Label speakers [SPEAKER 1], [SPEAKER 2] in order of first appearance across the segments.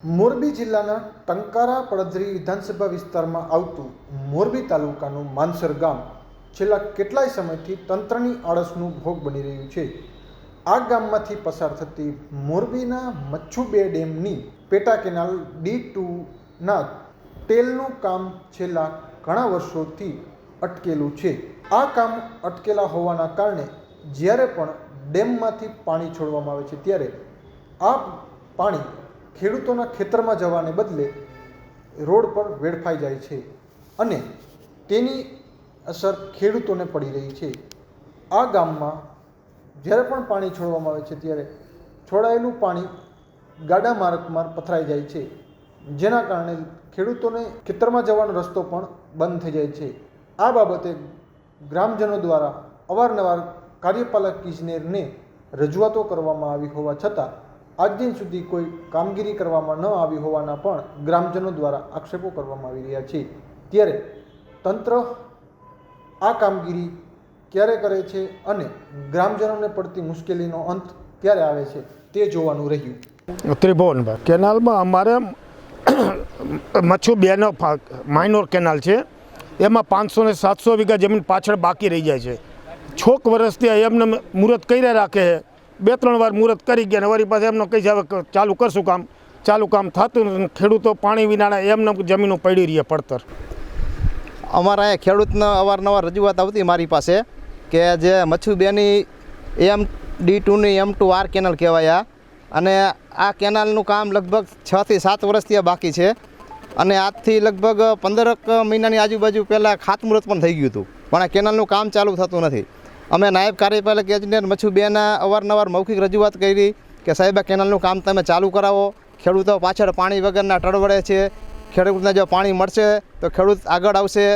[SPEAKER 1] મોરબી જિલ્લાના ટંકારા પડધરી વિધાનસભા વિસ્તારમાં આવતું મોરબી તાલુકાનું માનસર ગામ છેલ્લા કેટલાય સમયથી તંત્રની આળસનું ભોગ બની રહ્યું છે। આ ગામમાંથી પસાર થતી મોરબીના મચ્છુ 2 ડેમની પેટા કેનાલ D2ના ટેલનું કામ છેલ્લા ઘણા વર્ષોથી અટકેલું છે। આ કામ અટકેલા હોવાના કારણે જ્યારે પણ ડેમમાંથી પાણી છોડવામાં આવે છે ત્યારે આ પાણી ખેડૂતોના ખેતરમાં જવાને બદલે રોડ પર વેડફાઈ જાય છે અને તેની અસર ખેડૂતોને પડી રહી છે। આ ગામમાં જ્યારે પણ પાણી છોડવામાં આવે છે ત્યારે છોડાયેલું પાણી ગાડા માર્ગમાં પથરાઈ જાય છે, જેના કારણે ખેડૂતોને ખેતરમાં જવાનો રસ્તો પણ બંધ થઈ જાય છે। આ બાબતે ગ્રામજનો દ્વારા અવારનવાર કાર્યપાલક ઇજનેરને રજૂઆતો કરવામાં આવી હોવા છતાં આજ દિન સુધી કોઈ કામગીરી કરવામાં ન આવી હોવાના પણ ગ્રામજનો દ્વારા આક્ષેપો કરવામાં આવી રહ્યા છે। ત્યારે તંત્ર આ કામગીરી ક્યારે કરે છે અને ગ્રામજનોને પડતી મુશ્કેલીનો અંત ક્યારે આવે છે તે જોવાનું રહ્યું।
[SPEAKER 2] ત્રિભુવનભાઈ, કેનાલમાં અમારે મચ્છુ 2નો માઇનોર કેનાલ છે, એમાં 500 ને 700 વીઘા જમીન પાછળ બાકી રહી જાય છે। છોક વર્ષથી એમને મુહૂર્ત કર્યા રાખે છે, 2-3 વાર મુહૂર્ત કરી ગયા ને વળી પાસે એમને કહી છે હવે ચાલુ કરશું કામ, ચાલુ કામ થતું ખેડૂતો પાણી વિનાના એમને જમીનો પડી રહી પડતર।
[SPEAKER 3] અમારા અહીંયા ખેડૂતને અવારનવાર રજૂઆત આવતી મારી પાસે કે જે મચ્છુ 2ની D2ની M2R કેનાલ કહેવાય અને આ કેનાલનું કામ લગભગ 6 થી 7 વર્ષથી બાકી છે અને આજથી લગભગ 15 મહિનાની આજુબાજુ પહેલાં ખાતમુહૂર્ત પણ થઈ ગયું હતું, પણ આ કેનાલનું કામ ચાલુ થતું નથી। અમે નાયબ કાર્યપાલક ઇજનેર મચ્છુ 2ના અવારનવાર મૌખિક રજૂઆત કરી કે સાહેબ આ કેનાલનું કામ તમે ચાલુ કરાવો, ખેડૂતો પાછળ પાણી વગરના ટળવળે છે, ખેડૂતને જો પાણી મળશે તો ખેડૂત આગળ આવશે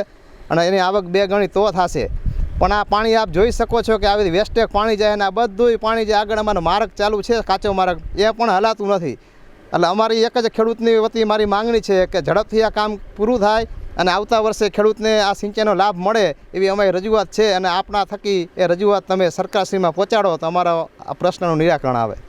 [SPEAKER 3] અને એની આવક 2 ગણી તો થશે। પણ આ પાણી આપ જોઈ શકો છો કે આવી વેસ્ટેજ પાણી જાય અને આ બધું પાણી જે આગળ અમારો માર્ગ ચાલુ છે કાચો માર્ગ એ પણ હલાતું નથી। એટલે અમારી એક જ ખેડૂતની વતી મારી માંગણી છે કે ઝડપથી આ કામ પૂરું થાય અને આવતા વર્ષે ખેડૂતને આ સિંચાઈનો લાભ મળે એવી અમારી રજૂઆત છે અને આપના થકી એ રજૂઆત તમે સરકારશ્રીમાં પહોંચાડો તો અમારા આ પ્રશ્નનું નિરાકરણ આવે।